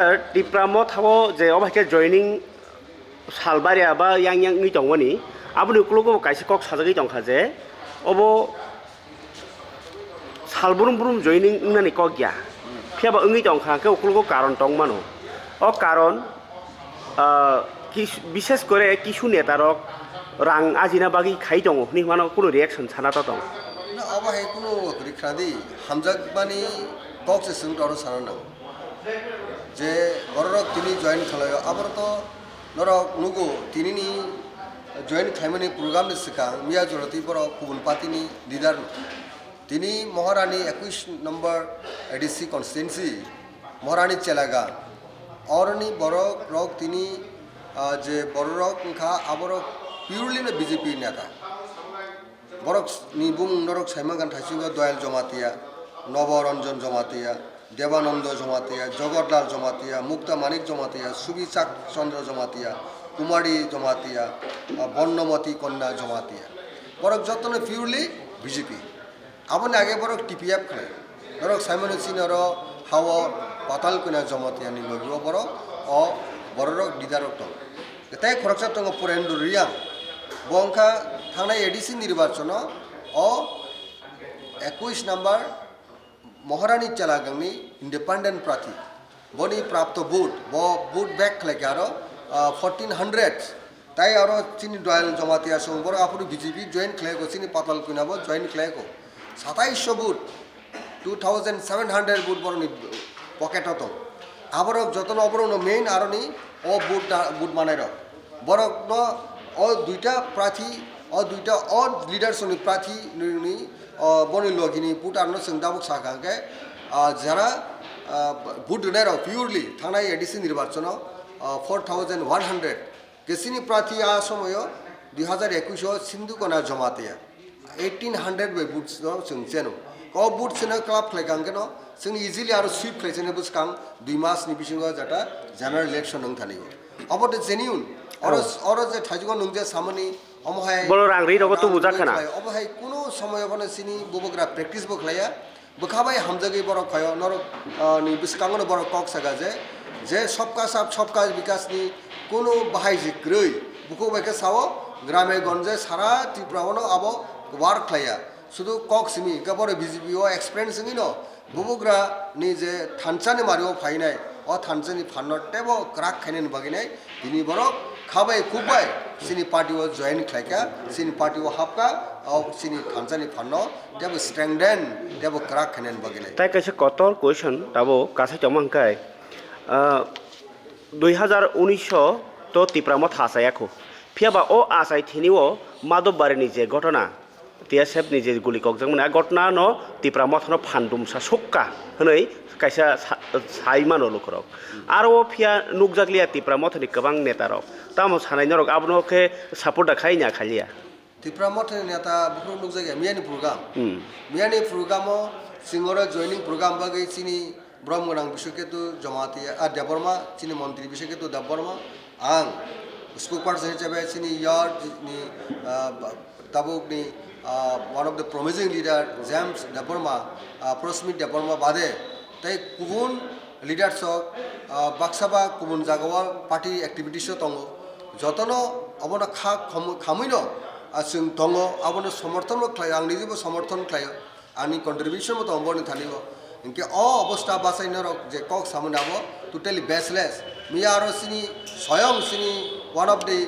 Dipramo thabo je obhaike joining salbaria ba yang ni tongwani abuni uklogo kaise kok sajagi tongkha je obo salburum burum joining nani kok ya phiaba ngi tongkha ke uklogo karon tongmano o karon কি বিশেষ করে কিছু নেতারক রাং আজিনা বাগি খাই দङ নি মানো কোনো রিঅ্যাকশন ছানাটা দङ না অবাহে কোনো রিখ্রাদি হামজাকবানি কক্সে সিং দর সারানো যে বড়রক তিনি জয়েন খালায় আবার তো নরক নুগো তিনি নি জয়েন খাইমানি প্রোগ্রাম নি সিকা মিয়া জরতি বড় কুবুন পাতিনি লিডার তিনি মহারানী 21 নম্বর এডিসি কনস্টিটুয়েন্সি মহারানী চেলাগা অরনি বড় রক তিনি যে বড় রক খা আবার পিউরলি না বিজেপি নেতা বরক নিবুং নরক সাইমাগান থাইসিগো দয়াল জমাতিয়া নবরঞ্জন জমাতিয়া দেবানন্দ জমাতিয়া জগৎলাল জমাতিয়া মুক্তা মানিক জমাতিয়া সুবিচাক চন্দ্র জমাতিয়া কুমারী জমাতিয়া বর্ণমতী কন্যা জমাতিয়া বরক যতন পিউরলি বিজেপি আপনি আগে বরক টিপিএফ খায় নরক সাইমন সিনর হাওয়া পাতাল কন্যা জমাতিয়া নিলগিও বরক অ বড়রক লিডারক দং তাই খরকসা দङ পুরেন্দ্র রিয়াং বংখা থানায় এডিসি নির্বাচন অ 21 নম্বর মহারানী চেলাগাংনি ইন্ডিপেন্ডেন্ট প্রার্থী বনি প্রাপ্ত ভোট ভোট ব্যাক খাইকে আরো 1400 তাই আরো চিনি দয়াল জমাতিয়া সংবর আপনি বিজেপি জয়েন খাইকো চিনি পাতাল কুনাবো জয়েন খাইকো 2700 ভোট 2700 ভোট বড় পকেট হতো আবার যতন অবরণ মেইন আরনি ও বুট বানাইর বরক ও দুইটা প্রার্থী ও দুইটা অ লিডারসনি প্রার্থী বনি লগিনি বুট আরনো সোংদাবক সাকাকে যারা বুট ডোনার পিউরলি থানায় এডিসি নির্বাচন 4100 কেসিনি প্রার্থী আ সময় 2021 সিন্ধুকোনা জমাতিয়া 1800 বাই বুট সোংচেনো ক বুট সেনা ক্লাব খাইকাंगेन जों इजिलि आरो सुइप खाइसेनो बुसकां 2 मासनि बिसिङाव जाटा जनरल इलेक्शन नों थानिगो अबो जेन्युइन अरो जे थाइजगो नों जे सामनि अमहाय बलो रांग्रि रगो तो बुजाखाना अबहाय कुनो समय बने सिनि बबग्रा प्रेक्टिस बखलाया बखाबाय हामजागै बर खयो नर नि बिसकांगनो बर कक सागा जे सबका साब सबका विकासनि कुनो बाहाय जिग्रै बुको बायका सावो ग्रामे गंजे सारा त्रिपुरावनो आबो वार्क खाया শুধু কক সিমি গাবরে বিজেপি ও এক্সপেরিয়েন্স নিনো বুবুগ্রা নি যে থানসানি মারিও ফাইনাই ও থানসানি ফান্নর টেবো ক্রাক খাইনেন বাগিনাই তিনি বড় খাবাই খুবাই সিনি পার্টি ও জয়েন খাইকা সিনি পার্টি ও হাপকা ও সিনি থানসানি ফান্ন টেবো স্ট্রেংথেন টেবো ক্রাক খাইনেন বাগিনাই তাই কাছে কতর কোয়েশন তাবো কাছে জমাংকাই 2019 তো তিপ্রাম থাসায়াখো ফিয়াবা ও আসাই থিনিও মাদববারেনি যে ঘটনা টিএসএফ নিজে গুলি ককজাং মানে ঘটনা ন তিপ্রা মথন ফান্ডুমসা সক্কা হनै কাইসা সাইমাनो लुखरक आरो फिया नुकजागलिया तिप्रा मथनि गोबां नेतारक तामो सानायनि रक आबनोखे सापर्ट खाइना खालिया तिप्रा मथनि नेता बुख्रु नुकजागिया मियानि प्रोग्रामो सिंगरा जॉइनिंग प्रोग्राम बागै चिनि ब्रह्मगोनां बिशकेतु जमातिया देबरमा चिनि मन्त्रि बिशकेतु देबरमा आं स्पोकपार्सन हिसाबै चिनि यार्ड नि ताबुकनि one of the promising leader James Deborma Prosmit Deborma bade tai kubun leaders ok baksaba kubun jagawa party activities tongo jotono abona khamuino asung tongo abona সমর্থন khlai ang nijibo সমর্থন khlai ani contribution mo tomboni thanigo inke o অবস্থা বাসাইনর যে cock সামনাবো totally baseless mi aro sini soyong sini one of the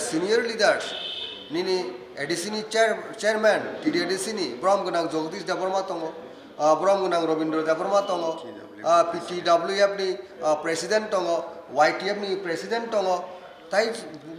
senior leaders nini এডিসিনি chairman টিডি এডিসিনি ব্রহ্মগোনাং জগদীশ দেববর্মা দङ ব্রহ্মগোনাং রবীন্দ্র দেববর্মা দङ পিটিডব্লিউএফ नि president दङ वाइटिएफ नि प्रेसिडेंट दङ তাই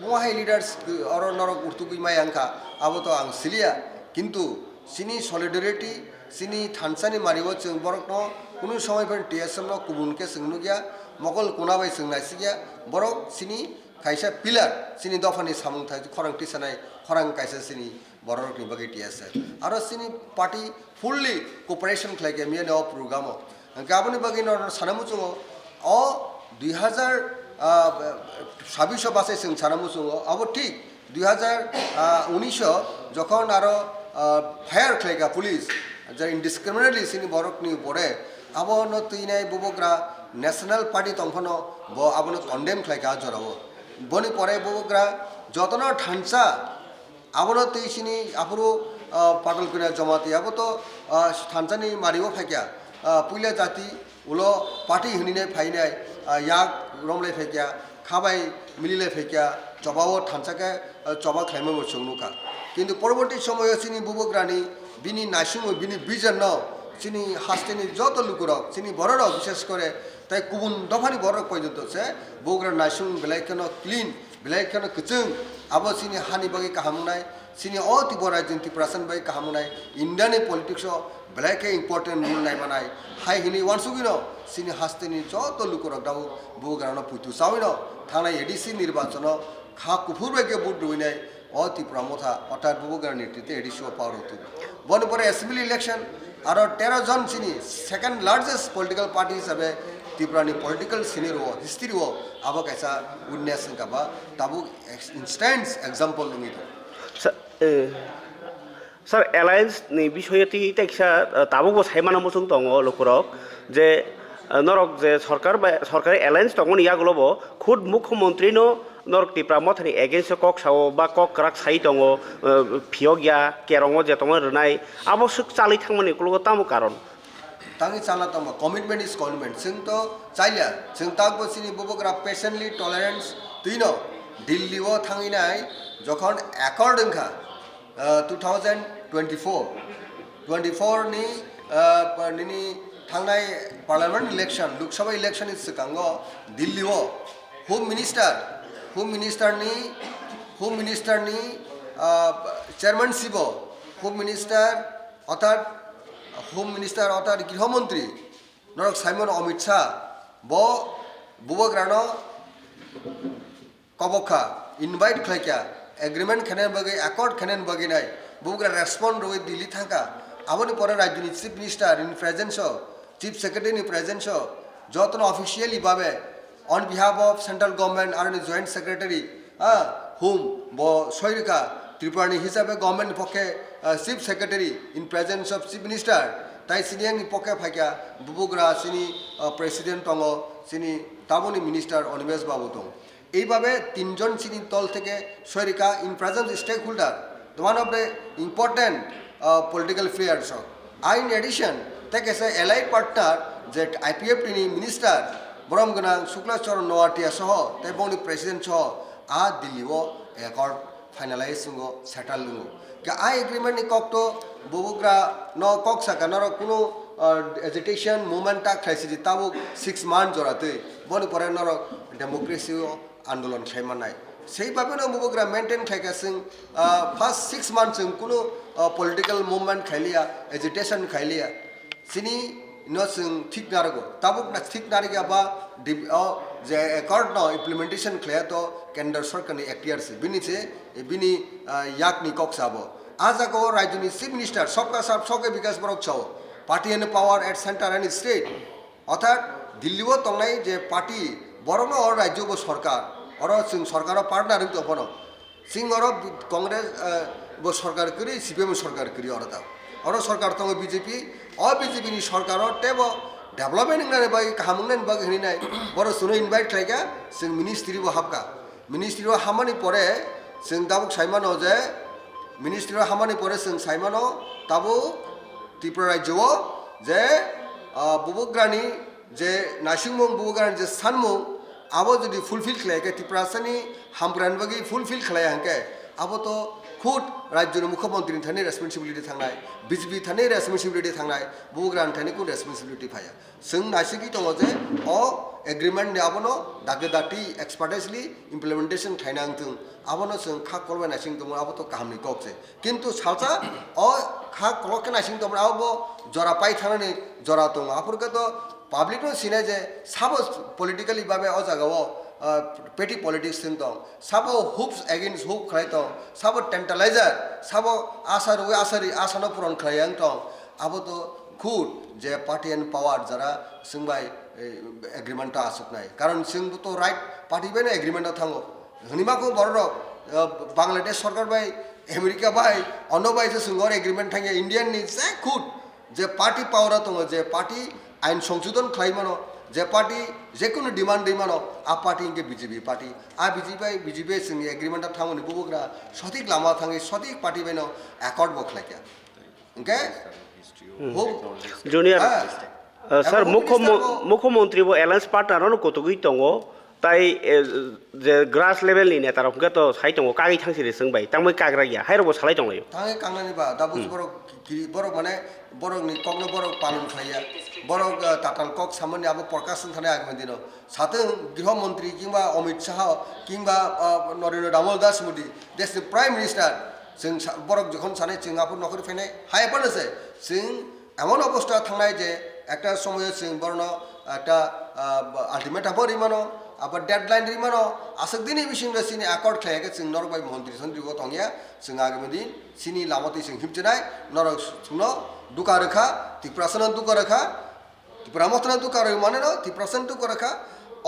বহাই লিডার্স অর নরক উর্তুকুই মাই আংখা আবো তো আং সিলিয়া কিন্তু সিনি সলিডারিটি সিনি থানসানি মারিব जों বরক ন কোনো সময় ফের টিএসএম ন কুবুনকে सोंनु गया मगल कोनाबाय सोंनायसि गया बरक सिनि खायसा पिलार सिनि दफानि सामुं थाइ खरांथि सानाय खरां कायसा सिनि बररकनि बागै टिएसए आरो सिनि पार्टी फुल्ली कोअपारेशन खालायके मिया न प्रोग्राम गाबनि बागै न सानामु जोङो अ 2026 बासै जों सानामु जोङो आबो ठीक 2019 যখন আরো ফায়ার খালাयगा पुलिस যে ইনডিসক্রিমিনেটলি সিনি বরকনি পড়ে আবো ন তুইনাই বুবগ্রা ন্যাশনাল পার্টি তংফানো ব আবনো কন্ডেম খাইকা জরাও বনি পরে বউগ্রা যতন ঠানসা আবনো তেইসিনি আপুরো পাটল কিনা জমাতি আবো তো ঠানসানি মারিও ফাইকা পুইলা জাতি উলো পার্টি হিনিনে ফাইনাই ইয়াক রমলাই ফাইকা খাবাই মিলিলে ফাইকা জবাও ঠানসাকে জবা খাইমো বসংনুকা কিন্তু পরবর্তী সময়ে চিনি বুবগ্রানি বিনি নাইসিং বিনি বিজন ন চিনি হাস্তেনি যত লুকুরক চিনি বড়রক বিশেষ করে তাই গুবুন দফানি বড়রক পর্যন্ত সে বুবগ্রা নাইসিং বেলাইখান ক্লিন বেলাইখান কুচুং আবো চিনি হানি বাকি কাহামুনাই চিনি অতি বড় রাজ্য ত্রিপুরাসান বাকি কাহামুনাই ইন্ডিয়ানি পলিটিক্স বেলাইকে ইম্পর্টেন্ট রুল নাই বানাই হাই হিনি ওয়ানসুগিন চিনি হাস্তেনি যত লুকুরক দাবো বুবগ্রান পুইতু চাউইন থানায় এডিসি নির্বাচন খা কুফুর বাকি বুট রুইনাই ত্রিপুরা মথা অর্থাৎ বুবগ্রার নেতৃত্বে এডিসি পাওয়ার হতো বন পরে অ্যাসেম্বলি ইলেকশন আর 13 জন চিনি সেকেন্ড লার্জেস্ট পলিটিক্যাল পার্টি হিসাবে ত্রিপুরানি পলিটিক্যাল সিনির ও হিস্ট্রি ও আবো কাইসা উইটনেস কাবা তাবু ইনস্ট্যান্ট এক্সাম্পল লুঙ্গিত স্যার এলায়েন্স নি বিষয়ে তাইসা তাবুক সাইমানা মসুং দङ লুকুরক যে নরক যে সরকারি এলায়েন্স দङ ইয়াগুলো খুদ মুখ্যমন্ত্রী নরক ত্রিপুরা মথানি এগেন্সে কক সাও বা কক রাক সাই দङ ফিয় গিয়া কেরঙ যে দङ রনাই আবশ্যক চালি থাংমানি কুলো তামু কারণ tangi chala tamba commitment is commitment sing to chaila sing tak bo sini bubugra patiently tolerance tuino dilli o thangi nai jokhon accord engkha 2024 ni nini thangnai parliament election lok sabha election is kango dilli o home minister ni chairmanship home minister অর্থাৎ home minister অর্থাৎ গৃহমন্ত্রী নরক সাইমন অমিত শাহ বুবগ্রানো কবখা invite খাইকা agreement খেনেন বাকি অ্যাকর্ড খেনেন বাকি নাই বুবগ্রা রেসপন্ড রয়ে দিল্লি থাকা আবনি পরে রাজ্যনি chief minister in presence chief secretary in presence যত অফিসিয়ালি ভাবে on behalf of central government আর জয়েন্ট সেক্রেটারি হুম সৈরিকা ত্রিপুরানি হিসাবে গভর্নমেন্ট পক্ষে chief secretary in presence of chief minister তাই সিনিয়াংনি পক্ষে ফাইকা বুবুগ্রা চিনি প্রেসিডেন্ট দङ চিনি তাবনি মিনিস্টার অনিমেষ বাবু দङ এইভাবে তিনজন চিনি তল থেকে সৈরিকা in presence stakeholder one of the important political players in addition তাকে এলাইড পার্টনার যে আইপিএফ টিনি মিনিস্টার বরম গোনাং শুক্লাচরণ নোয়াটিয়া সহ তাই বনি প্রেসিডেন্ট সহ দিল্লিও একর্ড ফাইনালাইজ লুঙ্গো সেটাল লুঙ্গো আই agreement ni kok to bubugra no kok saka noro kuno agitation movement ta khaisi ji tabu 6 month jorate boni pore noro democracy আন্দোলন খাইমানাই সেইভাবে না বুবগ্রা মেনটেন খাইকা সিং ফার্স্ট 6 months সিং কোনো পলিটিক্যাল মুভমেন্ট খাইলিয়া এজিটেশন খাইলিয়া সিনি no sing ঠিক নারগো তাবুক না ঠিক নারগা বা যে একর্ড ন ইমপ্লিমেন্টেশন খাইয়া তো কেন্দ্র সরকারনি এক্টিয়ারসি বিনিছে বিনি ইয়াকনি কক্সাবো আজাগো রাজ্যনি চিফ মিনিস্টার সবকা সব সবকে বিকাশ বরক ছাও party and power at centre and state অর্থাৎ দিল্লিও তংনাই যে পার্টি বরং অর রাজ্য সরকার অর সিং সরকার পার্টনার হিত অপন সিং অর কংগ্রেস সরকার করি সিপিএম সরকার করি অর দাও অর সরকার তং বিজেপি বিজেপি নি সরকার টেব ডেভেলপমেন্ট নারে বাই কাহামুনেন বাগ হিনি নাই বড় সুনো ইনভাইট খাইকা সিং মিনিস্ট্রি হাবকা মিনিস্ট্রি হামানি পরে সিং দাবুক সাইমানো যে মিনিস্ট্রি হামানি পরে সিং সাইমানো তাবু ত্রিপুরা রাজ্য যে বুবুগ্রানি যে নাসিংমুং বুবুগ্রানি যে সানমুং আবো যদি ফুলফিল খাইকে ত্রিপুরাসানি হামগ্রান বাগি ফুলফিল খাই হাঙ্কে আবো তো খুদ রাজ্যের মুখ্যমন্ত্রী থানি রেসপন্সিবিলিটি থাকনাই বিজেপি থানি রেসপন্সিবিলিটি থাকনাই বুবগ্রান থানি কোন রেসপন্সিবিলিটি ফায়া जों नासिकी दङ जे एग्रिमेंट आबनो दागे दाटी एक्सपार्टाइजलि इमप्लिमेंटेशन खाइनांथों आबनो जों खा करबाय नासिं दङ आबो तो कामनि ककसे किन्तु सालसा खा कलके नासिं दङ आबो जरा पाइ थानानै जरा दङ आफोरखो तो पाब्लिक नो सिनाय जे साबो पलिटिकली भाबे अ जागाव पेटी पॉलिटिक्स थिंग दं साबो हुप्स अगेंस्ट हुप खाय दं साबो टेंटलाइजर साबो आशा रुवे आशारी आशानो पूरण खायं दं आबो तो खुद जे पार्टी एंड पावर जरा सिंबाई एग्रीमेंट आसुकनाय कारण सिंग तो राइट पार्टी बेने एग्रीमेंट थांगो हनिमाको बररो बांग्लादेश सरकार बाय अमेरिका बाय अनो by J singer agreement थांगे Indian नि जे खुद जे पार्टी पावर दं जे पार्टी आइन संशोधन खायमानो যে পার্টি যে কোনো ডিমান্ড দিমানো আ পার্টি ইনকে বিজেপি পার্টি আ বিজেপি जोंनि एग्रीमेंट थांमोन बुबुग्रा सঠিক लामा थाङै सঠিক पार्टी बेनो एकर्ड बखलायका ओके জুনিয়র স্যার এবং minister মুখ্যমন্ত্রী এলায়েন্স পার্টনারও কতগুই দङ তাই যে গ্রাস লেভেলनि নেতারফকে তো সাই দङ কাগै थांसिरि सोंबाय तांमै काग्रा गैया हायरबो सालाय दङयो थाङै कांनानि बा दा बुस बरक गिरि बरक माने बरकनि कगनो बरक पालन खालाया बरक ताताल कक सामान्य आबो प्रकाशन थानाय आगमन दिनो साथों गृहमंत्री किंबा अमित शाह किंबा नरेंद्र दामोदर दास मोदी देशनि प्राइम मिनिस्टार जों बरक যখন सानै जों आफोर नखर फैनाय हायपानोसै जों এমন অবস্থা থানায় যে একটা সময়ে जों বর্ণ একটা আলটিমেট আবার রিমানো আবার ডেডলাইন রিমানো আসক দিনই বিসিংরা সিনি একর্ড খায়াকে जों নরবাই মন্ত্রী সন্ত্রীগো তংয়া जों आगामी दिन सिनी लामती जों हिमचनाय नरक सुनो दुका रखा तिप्रासन दुका रखा तिप्रामतन दुका रखा माने न तिप्रासन दुका रखा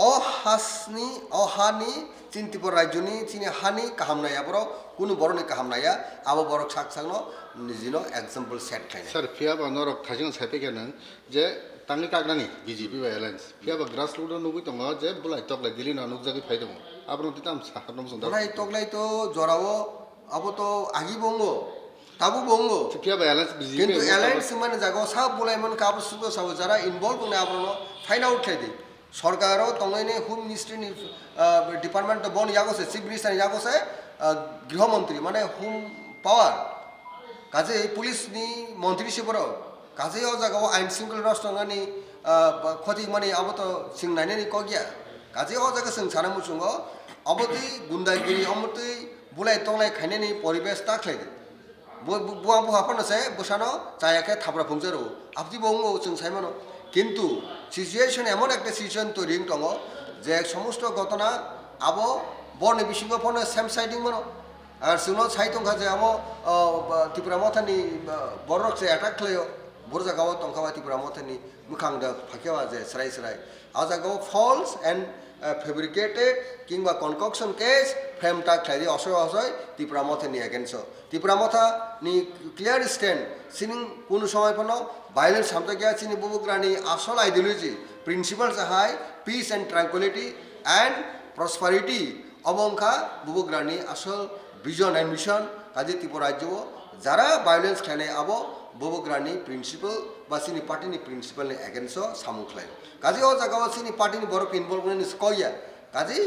अहासनि अहानि चिन्तिपर राज्यनि सिनी हानि काहामनाया बरो कुनु बरनि काहामनाया आबो बरक साक साकनो निजिनो एग्जाम्पल सेट खायना सर फियाबा नरक थाजिं साइपेकेन जे तांनि कागनानि बीजेपी बा एलायन्स फियाबा ग्रास रुट नुबुइ दङ जे बुलाय तकलाय दिलिना नुकजागि फायदों आब्रन तिताम साखरनम संदा बुलाय तकलाय तो जरावो आबो तो आगि बंगो ताबु बंगो फियाबा एलायन्स बीजेपी किन्तु एलायन्स माने जागो सब बुलायमन काबु सुबो साबो जारा इनभल्व ने आब्रनो फाइन्ड आउट खायदि सरकारो तंगैने होम मिनिस्ट्रीनि डिपार्टमेंट बन यागोसे चीफ मिनिस्टार यागोसे गृहमंत्री माने होम पावर काजे पुलिसनि मंत्री सिबरो काजे ओ जागाव आइन सिंगल राष्ट्रनि खति माने अब तो सिं नायनानि कगिया काजे ओ जागा जों साना मुसुंगो अबति गुन्दागिरि अमति बुलाय तंलाय खायनानि परिबेश ताख्लायदि बुआ बुहाफानोसे बसानो जायाखे थाब्रा फुंजारो आपति बंगो जों सायमानो কিন্তু সিচুয়েশন এমন একটা সিচুয়েশন তৈরি দङ যে সমস্ত ঘটনা আবো বর্ণ বিসিঙ্গ ফোন সেম সাইডিং মনো আর সুনো সাইটং খাজে আমো ত্রিপুরা মথানি বড়রকসে অ্যাটাক খালাयो बर जागाव तंखावा ত্রিপুরা মথানি মুখাंग दा फाकेवा जे सराय सराय आ जागाव फल्स एंड फेब्रिकेटेड किंबा कनकक्शन केस फ्रेम टा खायदि असय असय ত্রিপুরা মথানি एगेंस्ट ত্রিপুরা মথাनि क्लियर स्टैंड सिनिं कोनो समय फनो ভায়োলেন্স সামতাকিয়া চিনি বুবুগ্রানি আসল আইডিওলজি প্রিন্সিপাল যাহাই peace and tranquillity and prosperity অবংখা বুবুগ্রানি আসল ভিজন এন্ড মিশন কাজে ত্রিপুরা রাজ্য যারা ভায়োলেন্স খানে আবো বুবুগ্রানি প্রিন্সিপাল বা সিনি পার্টিনি প্রিন্সিপাল নি এগেন্সট সামুখলাই কাজে ও জায়গাও সিনি পার্টিনি বড় ইনভলভমেন্ট কইয়া কাজে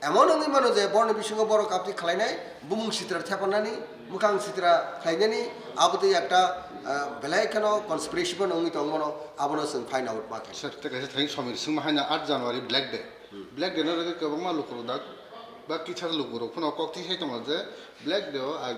এমন অঙ্গি মানো যে বর্ণ বিসঙ্গ বড় কাপটি খালাইনাই বুমুং সিত্রা থেপানানি মুখাং সিত্রা খাইনানি আবতে একটা बेलायखनो कन्सपिरेसिबो नङि दङनो आबनो जों फाइन्ड आउट मा सर तकासे थां समिर सिं माहायना 8 जानुवारि ब्लैक डे न गोबां मा लुकुरु दा बा किछार लुकुरु फुनाव कक्ति साइतमा जे ब्लैक डे